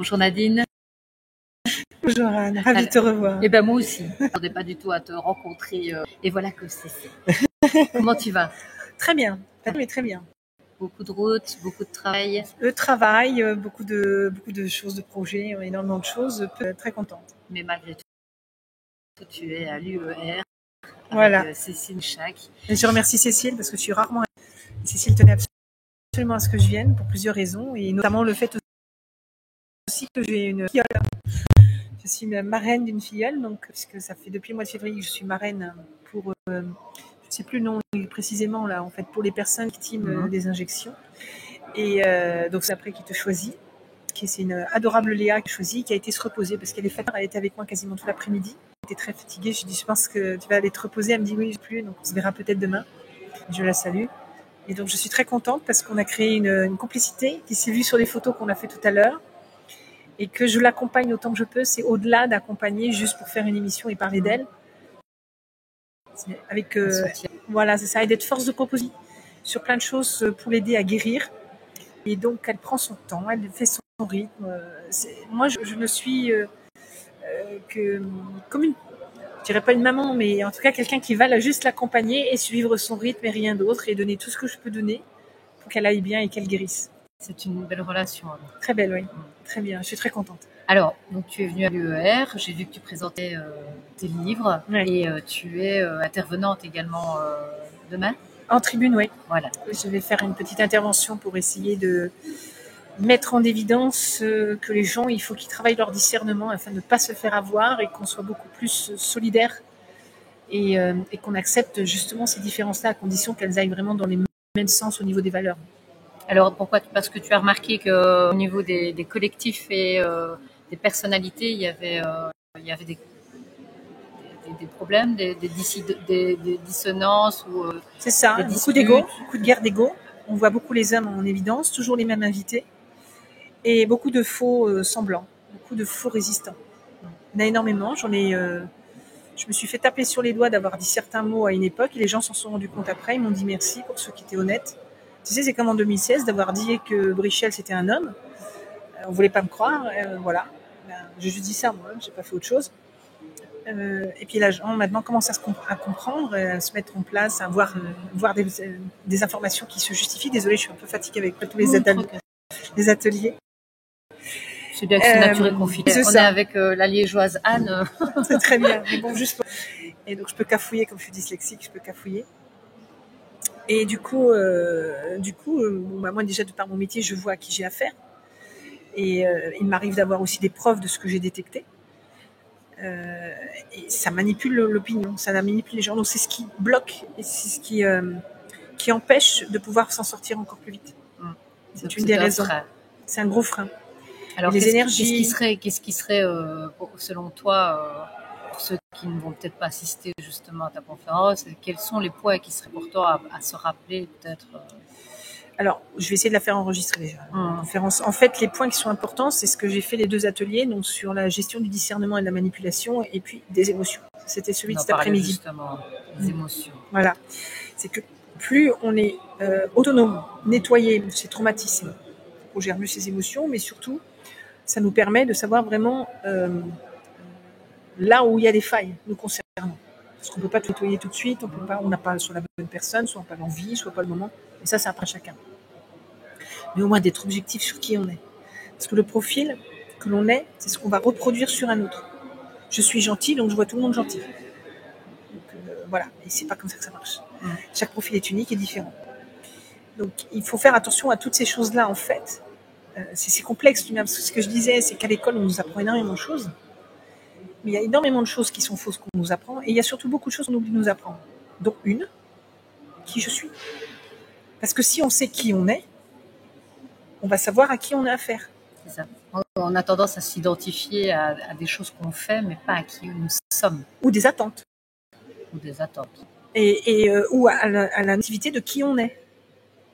Bonjour Nadine. Bonjour Anne, ravie de te revoir. Eh ben moi aussi. Je ne m'attendais pas du tout à te rencontrer. Et voilà que c'est fait. Comment tu vas? Très bien, mais très bien. Beaucoup de routes, beaucoup de travail. Le travail, beaucoup de choses, de projets, énormément de choses. Très contente. Mais malgré tout, tu es à l'UER. Voilà. Avec Cécile Chac. Et je remercie Cécile parce que je suis rarement. Cécile tenait absolument à ce que je vienne pour plusieurs raisons et notamment le fait aussi que j'ai une filleule. Je suis marraine d'une filleule, donc puisque ça fait depuis le mois de février que je suis marraine pour, je ne sais plus le nom précisément là, en fait, pour les personnes victimes des injections. Et donc c'est après qui te choisit. C'est une adorable Léa qui choisit, qui a été se reposer parce qu'elle est fatiguée. Elle était avec moi quasiment tout l'après-midi. Elle était très fatiguée. Je lui dis, je pense que tu vas aller te reposer. Elle me dit oui, je plus. Donc on se verra peut-être demain. Je la salue. Et donc je suis très contente parce qu'on a créé une complicité qui s'est vue sur les photos qu'on a fait tout à l'heure. Et que je l'accompagne autant que je peux. C'est au-delà d'accompagner juste pour faire une émission et parler d'elle. Avec voilà, c'est ça, et d'être force de proposition sur plein de choses pour l'aider à guérir. Et donc elle prend son temps, elle fait son rythme. Moi je ne suis que comme une, je dirais pas une maman, mais en tout cas quelqu'un qui va juste l'accompagner et suivre son rythme et rien d'autre et donner tout ce que je peux donner pour qu'elle aille bien et qu'elle guérisse. C'est une belle relation. Alors. Très belle, oui. Très bien, je suis très contente. Alors, donc tu es venue à l'UER, j'ai vu que tu présentais tes livres et tu es intervenante également demain. En tribune, oui. Voilà. Je vais faire une petite intervention pour essayer de mettre en évidence que les gens, il faut qu'ils travaillent leur discernement afin de ne pas se faire avoir et qu'on soit beaucoup plus solidaires et qu'on accepte justement ces différences-là à condition qu'elles aillent vraiment dans les mêmes sens au niveau des valeurs. Alors pourquoi? Parce que tu as remarqué qu'au niveau des collectifs et des personnalités, il y avait des problèmes, des dissonances ou c'est ça, beaucoup d'ego, beaucoup de guerre d'ego. On voit beaucoup les hommes en évidence, toujours les mêmes invités et beaucoup de faux semblants, beaucoup de faux résistants. Il y en a énormément. Je me suis fait taper sur les doigts d'avoir dit certains mots à une époque et les gens s'en sont rendus compte après. Ils m'ont dit merci pour ceux qui étaient honnêtes. Tu sais, c'est comme en 2016 d'avoir dit que Brichel c'était un homme. On voulait pas me croire. Voilà. J'ai juste dit ça, moi. J'ai pas fait autre chose. Et puis les gens maintenant commencent à comprendre, à se mettre en place, à voir des informations qui se justifient. Désolée, je suis un peu fatiguée avec tous les ateliers. C'est bien que c'est nature et confident. On est avec la liégeoise Anne. C'est très bien. Mais bon, juste pour... Et donc je peux cafouiller, comme je suis dyslexique, je peux cafouiller. Et du coup, moi déjà de par mon métier, je vois à qui j'ai affaire. Et il m'arrive d'avoir aussi des preuves de ce que j'ai détecté. Et ça manipule l'opinion, ça manipule les gens. Donc c'est ce qui bloque et c'est ce qui empêche de pouvoir s'en sortir encore plus vite. C'est une des raisons. C'est un gros frein. Alors qu'est-ce qui serait selon toi, pour ceux qui ne vont peut-être pas assister justement à ta conférence, quels sont les points qui seraient pour toi à se rappeler peut-être Alors, je vais essayer de la faire enregistrer déjà. Conférence. En fait, les points qui sont importants, c'est ce que j'ai fait les 2 ateliers, donc sur la gestion du discernement et de la manipulation, et puis des émotions. C'était celui de cet après-midi. Justement, des émotions. Voilà. C'est que plus on est autonome, nettoyé de ces traumatismes, on gère mieux ses émotions, mais surtout, ça nous permet de savoir vraiment là où il y a des failles nous concernant. Parce qu'on ne peut pas tout nettoyer tout de suite, on n'a pas soit la bonne personne, soit pas l'envie, soit pas le moment. Et ça, c'est après chacun. Mais au moins d'être objectif sur qui on est. Parce que le profil que l'on est, c'est ce qu'on va reproduire sur un autre. Je suis gentil, donc je vois tout le monde gentil. Donc voilà, et c'est pas comme ça que ça marche. Chaque profil est unique et différent. Donc il faut faire attention à toutes ces choses-là, en fait. C'est complexe, parce que ce que je disais, c'est qu'à l'école, on nous apprend énormément de choses. Mais il y a énormément de choses qui sont fausses qu'on nous apprend. Et il y a surtout beaucoup de choses qu'on oublie de nous apprendre. Dont une, qui je suis. Parce que si on sait qui on est, on va savoir à qui on a affaire. C'est ça. On a tendance à s'identifier à des choses qu'on fait, mais pas à qui nous sommes. Ou des attentes. Ou des attentes. Ou à l'activité de qui on est.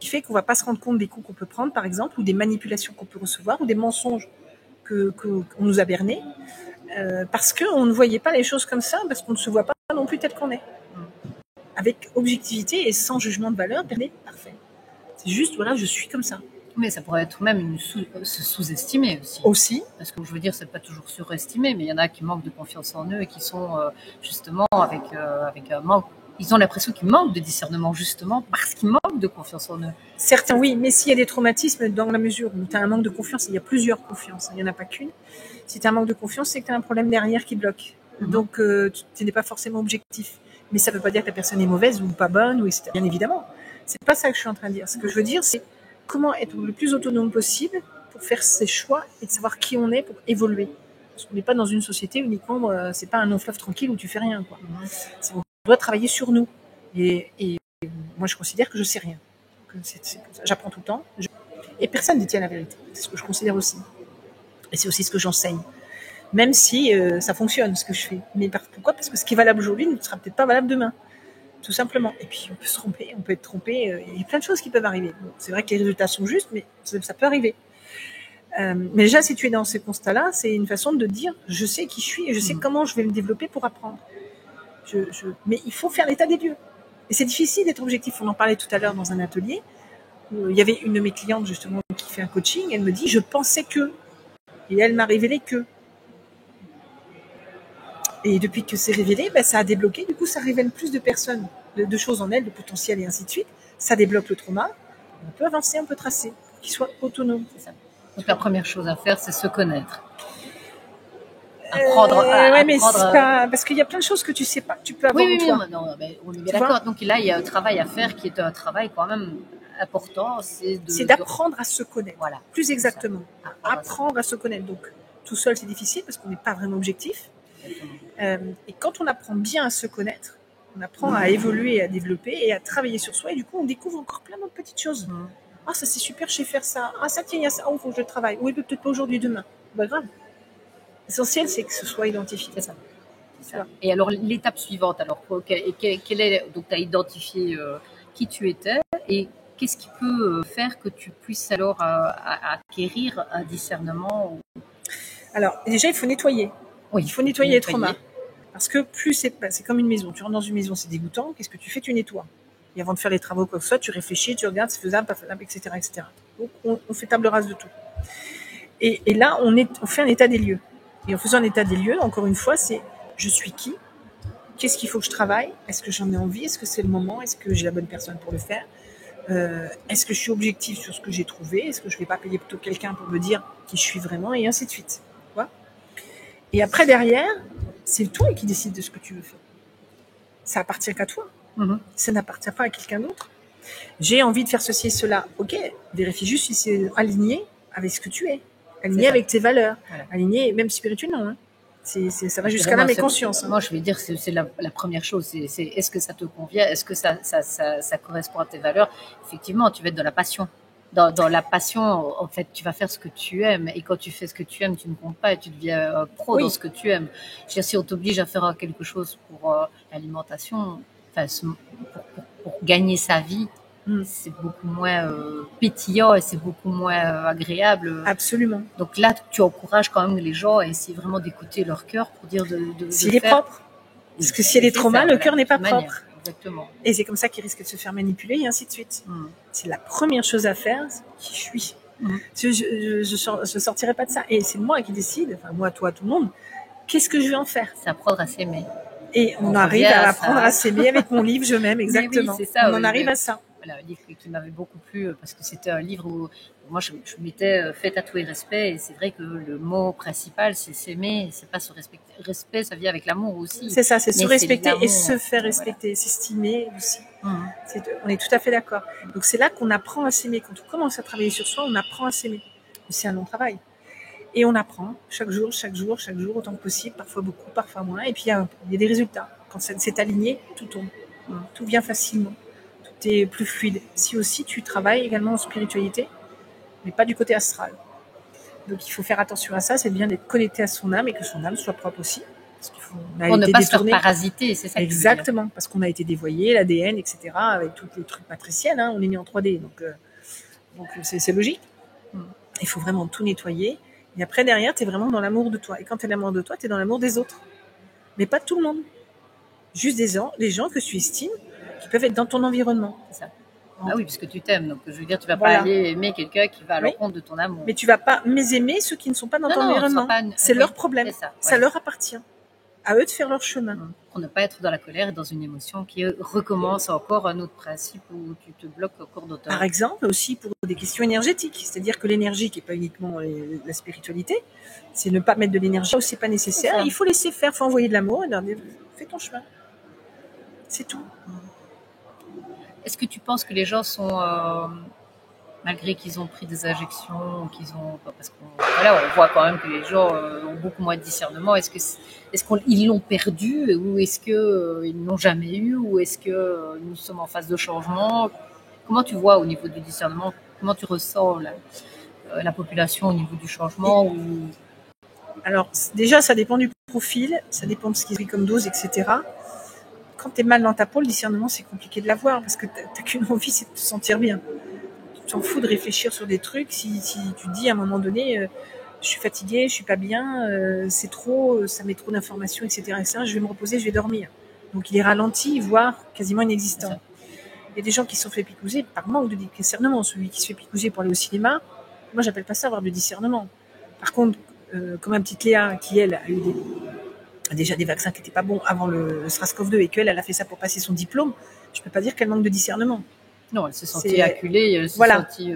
Qui fait qu'on ne va pas se rendre compte des coups qu'on peut prendre, par exemple, ou des manipulations qu'on peut recevoir, ou des mensonges qu'on nous a bernés. Parce qu'on ne voyait pas les choses comme ça, parce qu'on ne se voit pas non plus tel qu'on est. Avec objectivité et sans jugement de valeur, parfait. C'est juste, voilà, je suis comme ça. Mais ça pourrait être même se sous-estimer aussi. Aussi. Parce que je veux dire, c'est pas toujours surestimé, mais il y en a qui manquent de confiance en eux et qui sont justement avec un manque. Ils ont l'impression qu'ils manquent de discernement justement parce qu'ils manquent de confiance en eux. Certains, oui, mais s'il y a des traumatismes, dans la mesure où tu as un manque de confiance, il y a plusieurs confiances, il n'y en a pas qu'une. Si tu as un manque de confiance, c'est que tu as un problème derrière qui bloque. Donc, tu n'es pas forcément objectif. Mais ça ne veut pas dire que la personne est mauvaise ou pas bonne, ou etc. Bien évidemment. C'est pas ça que je suis en train de dire. Ce que je veux dire, c'est comment être le plus autonome possible pour faire ses choix et de savoir qui on est pour évoluer. Parce qu'on n'est pas dans une société uniquement, c'est pas un long fleuve tranquille où tu fais rien, quoi. On doit travailler sur nous. Et moi, je considère que je sais rien. J'apprends tout le temps. Et personne ne détient la vérité. C'est ce que je considère aussi. Et c'est aussi ce que j'enseigne. Même si ça fonctionne, ce que je fais. Mais pourquoi ? Parce que ce qui est valable aujourd'hui ne sera peut-être pas valable demain. Tout simplement. Et puis, on peut se tromper, on peut être trompé. Il y a plein de choses qui peuvent arriver. Bon, c'est vrai que les résultats sont justes, mais ça peut arriver. Mais déjà, si tu es dans ces constats-là, c'est une façon de dire, je sais qui je suis et je sais comment je vais me développer pour apprendre. Mais il faut faire l'état des lieux. Et c'est difficile d'être objectif. On en parlait tout à l'heure dans un atelier. Il y avait une de mes clientes, justement, qui fait un coaching. Elle me dit, je pensais que. Et elle m'a révélé que. Et depuis que c'est révélé, ça a débloqué. Du coup, ça révèle plus de personnes, de choses en elles, de potentiel et ainsi de suite. Ça débloque le trauma. On peut avancer, on peut tracer, pour qu'il soit autonome. C'est ça. Donc la première chose à faire, c'est se connaître. Ouais, mais c'est pas parce qu'il y a plein de choses que tu sais pas. Tu peux avoir. Oui, non, mais on est bien d'accord. Donc là, il y a un travail à faire qui est un travail quand même important. C'est d'apprendre à se connaître. Voilà. Plus exactement. Apprendre à se connaître. Donc tout seul, c'est difficile parce qu'on n'est pas vraiment objectif. Et quand on apprend bien à se connaître, on apprend à évoluer, à développer et à travailler sur soi. Et du coup, on découvre encore plein d'autres petites choses. Ah, ça c'est super, je sais faire ça. Ah, ça tiens, il y a ça. Oh, faut que je travaille. Oui, peut-être pas aujourd'hui, demain. Pas grave. L'essentiel, c'est que ce soit identifié. C'est ça. Et alors, l'étape suivante, alors, quelle est, donc, tu as identifié qui tu étais et qu'est-ce qui peut faire que tu puisses alors acquérir un discernement Alors, déjà, il faut nettoyer. Oui, il faut nettoyer les traumas. Parce que plus c'est comme une maison. Tu rentres dans une maison, c'est dégoûtant. Qu'est-ce que tu fais ? Tu nettoies. Et avant de faire les travaux, quoi que ce soit, tu réfléchis, tu regardes, c'est faisable, pas faisable, etc., etc. Donc, on fait table rase de tout. Et là, on fait un état des lieux. Et en faisant un état des lieux, encore une fois, c'est je suis qui ? Qu'est-ce qu'il faut que je travaille ? Est-ce que j'en ai envie ? Est-ce que c'est le moment ? Est-ce que j'ai la bonne personne pour le faire ? Est-ce que je suis objective sur ce que j'ai trouvé ? Est-ce que je ne vais pas payer plutôt quelqu'un pour me dire qui je suis vraiment ? Et ainsi de suite. Voilà. Et après, derrière, c'est toi qui décides de ce que tu veux faire. Ça appartient qu'à toi. Ça n'appartient pas à quelqu'un d'autre. J'ai envie de faire ceci et cela. Ok, vérifie juste si c'est aligné avec ce que tu es. Aligné avec tes valeurs. Voilà. Aligné, même spirituellement. Hein. Ça va jusqu'à l'âme et conscience. Moi, je vais dire, c'est la première chose. C'est est-ce que ça te convient ? Est-ce que ça correspond à tes valeurs ? Effectivement, tu vas être dans la passion. Dans la passion, en fait, tu vas faire ce que tu aimes. Et quand tu fais ce que tu aimes, tu ne comptes pas et tu deviens pro dans ce que tu aimes. Je veux dire, si on t'oblige à faire quelque chose pour l'alimentation, pour gagner sa vie, c'est beaucoup moins pétillant et c'est beaucoup moins agréable. Absolument. Donc là, tu encourages quand même les gens à essayer vraiment d'écouter leur cœur pour dire s'il est propre. Parce que si elle est trop mal, le cœur n'est pas propre. Exactement. Et c'est comme ça qu'il risque de se faire manipuler et ainsi de suite. C'est la première chose à faire, c'est qui je suis. Je sortirai pas de ça. Et c'est moi qui décide, enfin moi, toi, tout le monde, qu'est-ce que je vais en faire ? C'est apprendre à s'aimer. Et on arrive à apprendre à s'aimer avec mon livre Je m'aime, exactement. Oui, c'est ça, on en arrive à ça. Voilà, un livre qui m'avait beaucoup plu parce que c'était un livre où moi je m'étais fait tatouer respect et c'est vrai que le mot principal c'est s'aimer, c'est pas se respecter. Respect, ça vient avec l'amour aussi. C'est ça, c'est se respecter et se faire respecter, s'estimer aussi. On est tout à fait d'accord. Donc c'est là qu'on apprend à s'aimer. Quand on commence à travailler sur soi, on apprend à s'aimer. C'est un long travail. Et on apprend chaque jour, autant que possible, parfois beaucoup, parfois moins. Et puis il y a des résultats. Quand c'est aligné, tout tombe. Tout vient facilement. Tout est plus fluide. Si aussi tu travailles également en spiritualité, mais pas du côté astral. Donc il faut faire attention à ça, c'est bien d'être connecté à son âme et que son âme soit propre aussi. Parce pour ne pas se faire parasiter, c'est ça. Exactement, parce qu'on a été dévoyé, l'ADN, etc., avec tous les trucs matriciels. Hein, on est né en 3D, donc c'est logique. Il faut vraiment tout nettoyer. Et après, derrière, tu es vraiment dans l'amour de toi. Et quand tu es dans l'amour de toi, tu es dans l'amour des autres. Mais pas de tout le monde. Juste des gens que tu estimes qui peuvent être dans ton environnement. C'est ça. Ah oui, puisque tu t'aimes. Donc, je veux dire, tu vas Voilà. pas aller aimer quelqu'un qui va à Oui. l'encontre de ton amour. Mais tu vas pas mésaimer ceux qui ne sont pas dans ton environnement. C'est leur problème. Ça leur appartient. À eux de faire leur chemin. Pour ne pas être dans la colère et dans une émotion qui recommence encore un autre principe où tu te bloques au cours d'automne. Par exemple, aussi pour des questions énergétiques. C'est-à-dire que l'énergie, qui n'est pas uniquement la spiritualité, c'est ne pas mettre de l'énergie où c'est pas nécessaire. Il faut laisser faire, il faut envoyer de l'amour et leur dire, fais ton chemin. C'est tout. Est-ce que tu penses que les gens sont, malgré qu'ils ont pris des injections, parce qu'on voit quand même que les gens ont beaucoup moins de discernement. Est-ce qu'ils l'ont perdu, ou est-ce qu'ils ne l'ont jamais eu, ou est-ce que nous sommes en phase de changement? Comment tu vois au niveau du discernement? Comment tu ressens la population au niveau du changement? Alors, déjà, ça dépend du profil, ça dépend de ce qui est pris comme dose, etc. Quand tu es mal dans ta peau, le discernement, c'est compliqué de l'avoir parce que tu n'as qu'une envie, c'est de te sentir bien. Tu t'en fous de réfléchir sur des trucs. Si tu dis à un moment donné, je suis fatiguée, je suis pas bien, c'est trop, ça met trop d'informations, etc., etc., je vais me reposer, je vais dormir. Donc il est ralenti, voire quasiment inexistant. Il y a des gens qui se sont fait picouser par manque de discernement. Celui qui se fait picouser pour aller au cinéma, moi j'appelle pas ça avoir du discernement. Par contre, comme ma petite Léa, qui elle a eu déjà des vaccins qui n'étaient pas bons avant le SRAS-CoV-2 et qu'elle a fait ça pour passer son diplôme, je peux pas dire qu'elle manque de discernement. Non, elle s'est sentie acculée.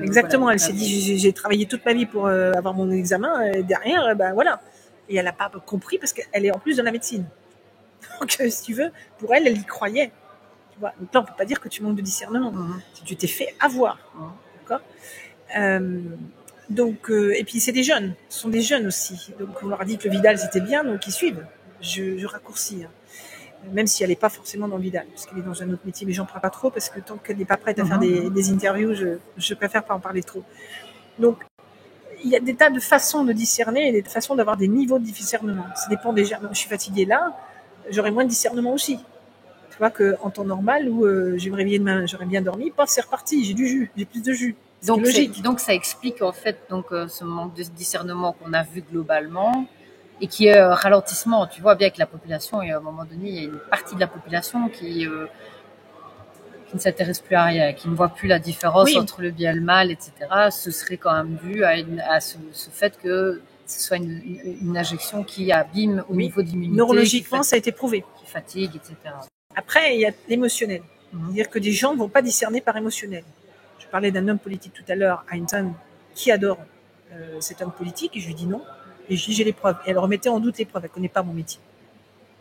Exactement. Elle s'est dit, j'ai travaillé toute ma vie pour avoir mon examen. Derrière, voilà. Et elle n'a pas compris parce qu'elle est en plus dans la médecine. Donc, si tu veux, pour elle, elle y croyait. Tu vois. Donc là, on peut pas dire que tu manques de discernement. Tu t'es fait avoir. D'accord. Donc, et puis c'est des jeunes. Ce sont des jeunes aussi. Donc, on leur a dit que le Vidal c'était bien, donc ils suivent. Je raccourcis. Même si elle n'est pas forcément dans le Vidal, parce qu'elle est dans un autre métier, mais j'en parle pas trop, parce que tant qu'elle n'est pas prête à faire des interviews, je préfère pas en parler trop. Donc, il y a des tas de façons de discerner et des façons d'avoir des niveaux de discernement. Ça dépend déjà. Je suis fatiguée là, j'aurai moins de discernement aussi. Tu vois qu'en temps normal, où je vais me réveiller demain, j'aurais bien dormi, paf, c'est reparti, j'ai du jus, j'ai plus de jus. Donc, logique. Donc ça explique en fait ce manque de discernement qu'on a vu globalement, et qui est ralentissement. Tu vois bien que la population, et à un moment donné, il y a une partie de la population qui ne s'intéresse plus à rien, qui ne voit plus la différence entre le bien et le mal, etc. Ce serait quand même dû à ce fait que ce soit une injection qui abîme au niveau de l'immunité. Neurologiquement, ça a été prouvé. Qui fatigue, etc. Après, il y a l'émotionnel. C'est-à-dire que des gens ne vont pas discerner par émotionnel. Je parlais d'un homme politique tout à l'heure, Einstein, qui adore cet homme politique, et je lui dis non. Et je dis, j'ai les preuves. Et elle remettait en doute les preuves. Elle ne connaît pas mon métier.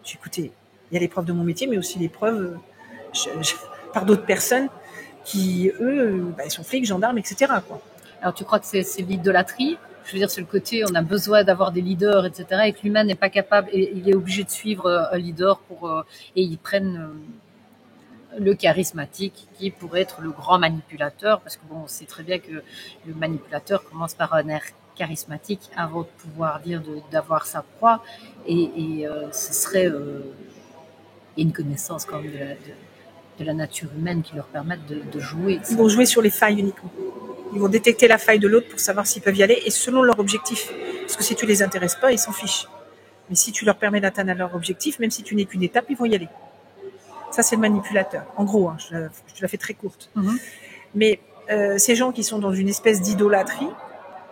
Je dis, écoutez, il y a les preuves de mon métier, mais aussi les preuves par d'autres personnes qui, eux, ils sont flics, gendarmes, etc., quoi. Alors, tu crois que c'est l'idolâtrie? Je veux dire, c'est le côté, on a besoin d'avoir des leaders, etc., et que l'humain n'est pas capable, et il est obligé de suivre un leader et ils prennent le charismatique qui pourrait être le grand manipulateur, parce que bon, on sait très bien que le manipulateur commence par un air charismatique avant de pouvoir dire d'avoir sa proie, et ce serait une connaissance quand même de la nature humaine qui leur permette de jouer. Ils vont jouer sur les failles uniquement. Ils vont détecter la faille de l'autre pour savoir s'ils peuvent y aller, et selon leur objectif. Parce que si tu les intéresses pas, ils s'en fichent. Mais si tu leur permets d'atteindre leur objectif, même si tu n'es qu'une étape, ils vont y aller. Ça, c'est le manipulateur. En gros, je te la fais très courte. Mais ces gens qui sont dans une espèce d'idolâtrie,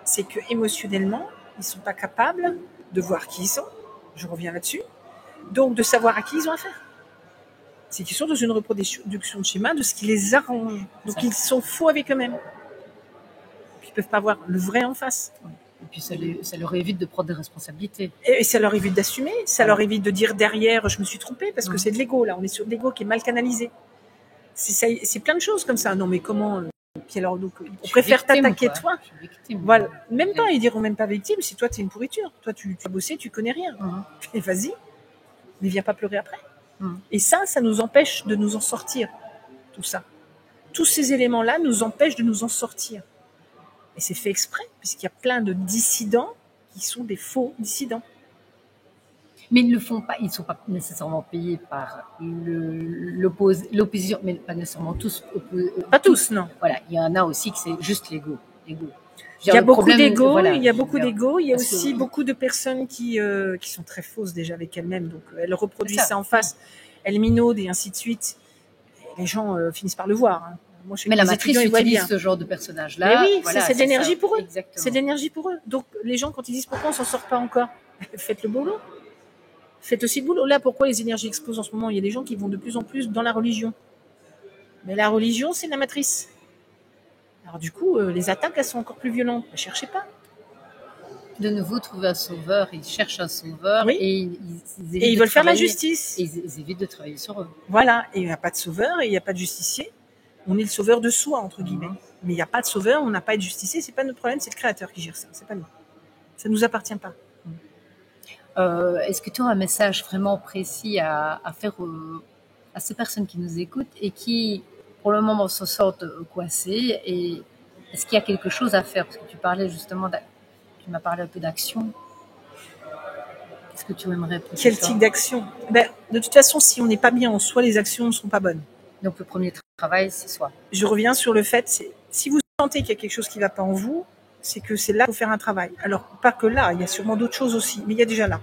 c'est que émotionnellement, ils sont pas capables de voir qui ils sont. Je reviens là-dessus. Donc, de savoir à qui ils ont affaire. C'est qu'ils sont dans une reproduction de schéma de ce qui les arrange. Donc, ils sont faux avec eux-mêmes. Puis, ils peuvent pas voir le vrai en face. Et puis, ça leur évite de prendre des responsabilités. Et ça leur évite d'assumer. Ça leur évite de dire derrière, je me suis trompée, parce que c'est de l'ego, là. On est sur de l'ego qui est mal canalisé. C'est plein de choses comme ça. Non, mais comment... Puis alors, donc, on préfère t'attaquer toi. Voilà. Même pas, ils diront même pas victime, si toi, tu es une pourriture. Toi, tu as bossé, tu connais rien. Et vas-y. Mais viens pas pleurer après. Et ça nous empêche de nous en sortir. Tout ça. Tous ces éléments-là nous empêchent de nous en sortir. Et c'est fait exprès, puisqu'il y a plein de dissidents qui sont des faux dissidents. Mais ils ne le font pas, ils ne sont pas nécessairement payés par l'opposition, mais pas nécessairement tous. Pas tous, non. Voilà, il y en a aussi que c'est juste l'ego. Il y a beaucoup d'ego, il y a beaucoup d'ego, il y a aussi beaucoup de personnes qui sont très fausses déjà avec elles-mêmes, donc elles reproduisent ça en face, elles minaudent et ainsi de suite. Les gens finissent par le voir. Moi, je sais Mais que la les matrice étudiants, ils voient utilise bien. ce genre de personnage-là. Mais oui, Voilà, c'est de l'énergie ça. pour eux. Exactement. C'est de l'énergie pour eux. Donc, les gens, quand ils disent pourquoi on s'en sort pas encore, faites le boulot. Faites aussi le boulot. Là, pourquoi les énergies explosent en ce moment? Il y a des gens qui vont de plus en plus dans la religion. Mais la religion, c'est la matrice. Alors, du coup, les attaques, elles sont encore plus violentes. Ne cherchez pas. De nouveau, trouver un sauveur, ils cherchent un sauveur Oui. et Et ils veulent faire la justice. Et ils évitent de travailler sur eux. Voilà. Et il n'y a pas de sauveur et il n'y a pas de justicier. On est le sauveur de soi, entre guillemets. Mais il n'y a pas de sauveur, on n'a pas de justicier. C'est pas notre problème, c'est le créateur qui gère ça. C'est pas nous. Ça ne nous appartient pas. Est-ce que tu as un message vraiment précis à faire à ces personnes qui nous écoutent et qui, pour le moment, se sentent coincées? Et est-ce qu'il y a quelque chose à faire? Parce que tu parlais justement, tu m'as parlé un peu d'action. Est-ce que tu aimerais poser Quel ça? type d'action? De toute façon, si on n'est pas bien en soi, les actions ne sont pas bonnes. Donc le premier travail, c'est soi. Je reviens sur le fait, si vous sentez qu'il y a quelque chose qui ne va pas en vous, c'est que c'est là qu'il faut faire un travail. Alors, pas que là, il y a sûrement d'autres choses aussi, mais il y a déjà là.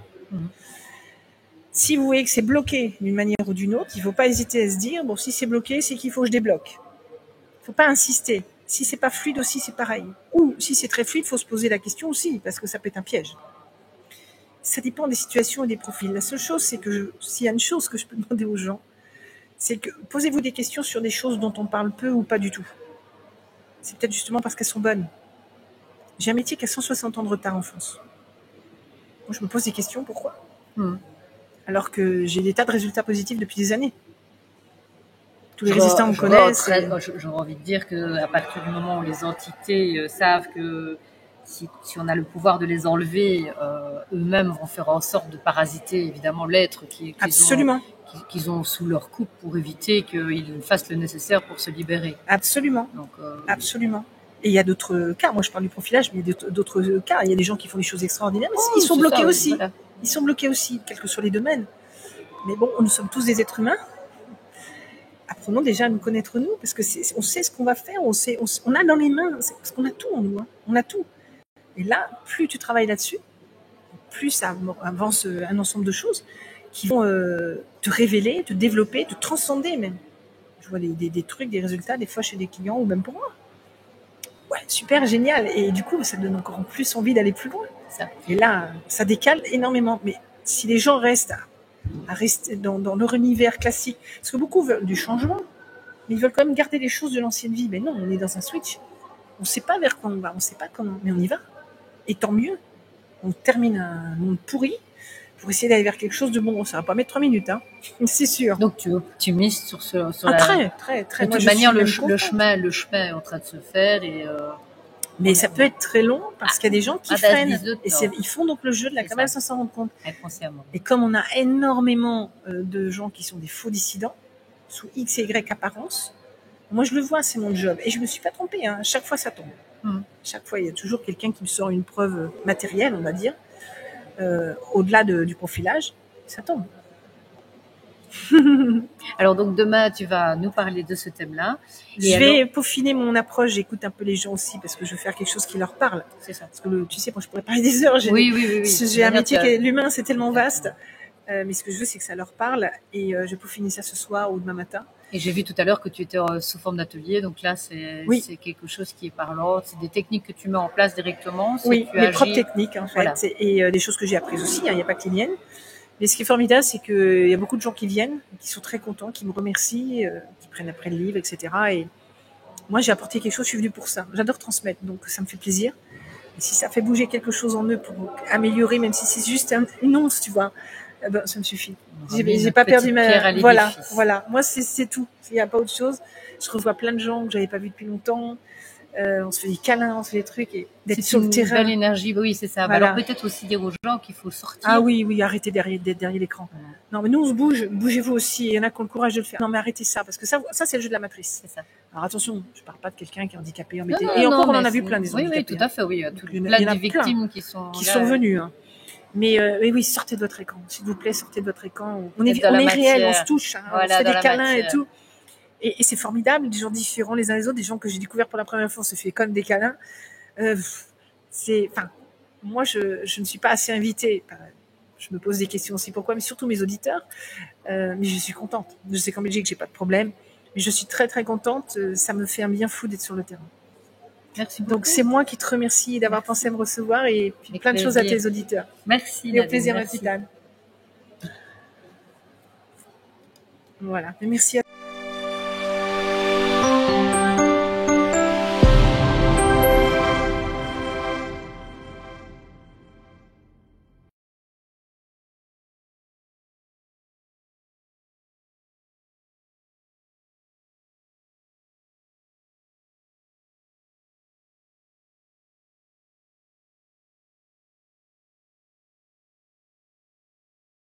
Si vous voyez que c'est bloqué d'une manière ou d'une autre, il ne faut pas hésiter à se dire, bon, si c'est bloqué, c'est qu'il faut que je débloque. Il ne faut pas insister. Si c'est pas fluide aussi, c'est pareil. Ou si c'est très fluide, il faut se poser la question aussi, parce que ça peut être un piège. Ça dépend des situations et des profils. La seule chose, c'est que s'il y a une chose que je peux demander aux gens, c'est que posez-vous des questions sur des choses dont on parle peu ou pas du tout. C'est peut-être justement parce qu'elles sont bonnes. J'ai un métier qui a 160 ans de retard en France. Moi, je me pose des questions, pourquoi? Alors que j'ai des tas de résultats positifs depuis des années. Tous les résistants me connaissent. J'aurais envie de dire qu'à partir du moment où les entités savent que si on a le pouvoir de les enlever, eux-mêmes vont faire en sorte de parasiter évidemment l'être qu'ils ont sous leur coupe pour éviter qu'ils fassent le nécessaire pour se libérer. Absolument. Donc, absolument. Et il y a d'autres cas. Moi, je parle du profilage, mais il y a d'autres cas. Il y a des gens qui font des choses extraordinaires, mais ils sont bloqués aussi. Voilà. Ils sont bloqués aussi, quels que soient les domaines. Mais bon, nous sommes tous des êtres humains. Apprenons déjà à nous connaître nous, parce que on sait ce qu'on va faire, on a dans les mains, parce qu'on a tout en nous, hein. On a tout. Et là, plus tu travailles là-dessus, plus ça avance un ensemble de choses qui vont te révéler, te développer, te transcender même. Je vois des trucs, des résultats, des fois chez des clients ou même pour moi. Ouais, super, génial. Et du coup, ça donne encore plus envie d'aller plus loin. Ça. Et là, ça décale énormément. Mais si les gens restent à rester dans leur univers classique, parce que beaucoup veulent du changement, mais ils veulent quand même garder les choses de l'ancienne vie. Mais non, on est dans un switch. On ne sait pas vers quoi on va, on ne sait pas comment, mais on y va. Et tant mieux. On termine un monde pourri pour essayer d'aller vers quelque chose de bon. Ça va pas mettre 3 minutes, hein. C'est sûr. Donc tu mises sur la... Très. De toute manière, le chemin est en train de se faire et... Mais ça peut être très long parce qu'il y a des gens qui freinent. Et ils font donc le jeu de la cabale sans s'en rendre compte. Inconsciemment. Et comme on a énormément de gens qui sont des faux dissidents, sous X et Y apparence, moi je le vois, c'est mon job. Et je me suis pas trompée, hein. Chaque fois ça tombe. Chaque fois, il y a toujours quelqu'un qui me sort une preuve matérielle, on va dire, au-delà du profilage, ça tombe. Alors donc demain tu vas nous parler de ce thème-là. Je vais peaufiner mon approche, j'écoute un peu les gens aussi parce que je veux faire quelque chose qui leur parle. C'est ça. Parce que tu sais, moi je pourrais parler des heures. Oui. J'ai un métier qui est l'humain, c'est tellement vaste. Mais ce que je veux, c'est que ça leur parle et je vais peaufiner ça ce soir ou demain matin. Et j'ai vu tout à l'heure que tu étais sous forme d'atelier, donc là c'est quelque chose qui est parlant. C'est des techniques que tu mets en place directement. Oui, mes propres techniques en fait, voilà. Et des choses que j'ai apprises aussi. Il n'y a pas que les miennes. Mais ce qui est formidable, c'est qu'il y a beaucoup de gens qui viennent, qui sont très contents, qui me remercient, qui prennent après le livre, etc. Et moi, j'ai apporté quelque chose, je suis venue pour ça. J'adore transmettre, donc ça me fait plaisir. Et si ça fait bouger quelque chose en eux pour améliorer, même si c'est juste une once, tu vois, ben, ça me suffit. J'ai pas perdu ma... Voilà. Moi, c'est tout. Il n'y a pas autre chose. Je revois plein de gens que j'avais pas vus depuis longtemps. On se fait des câlins, on se fait des trucs et d'être sur le terrain. C'est une belle énergie, oui, c'est ça. Voilà. Alors peut-être aussi dire aux gens qu'il faut sortir. Ah oui, arrêtez d'être derrière l'écran. Voilà. Non, mais nous on se bouge, bougez-vous aussi. Il y en a qui ont le courage de le faire. Non, mais arrêtez ça, parce que ça c'est le jeu de la matrice. C'est ça. Alors attention, je parle pas de quelqu'un qui est handicapé, et encore on en a vu plein des handicapés. Oui, tout à fait, oui. Il y a des victimes qui sont venues. Hein. Mais oui, sortez de votre écran, s'il vous plaît, sortez de votre écran. On est réel, on se touche, hein, voilà, on se fait des câlins et tout. Et c'est formidable, des gens différents les uns les autres, des gens que j'ai découverts pour la première fois, on se fait comme des câlins. Moi, je ne suis pas assez invitée. Je me pose des questions aussi pourquoi, mais surtout mes auditeurs. Mais je suis contente. Je sais qu'en Belgique, j'ai pas de problème. Mais je suis très très contente. Ça me fait un bien fou d'être sur le terrain. Merci beaucoup. Donc c'est moi qui te remercie d'avoir pensé à me recevoir et puis Avec plein de choses à plaisir. tes auditeurs. Merci, Et au Nadine, plaisir, ma merci. petite Anne. Voilà. Et merci à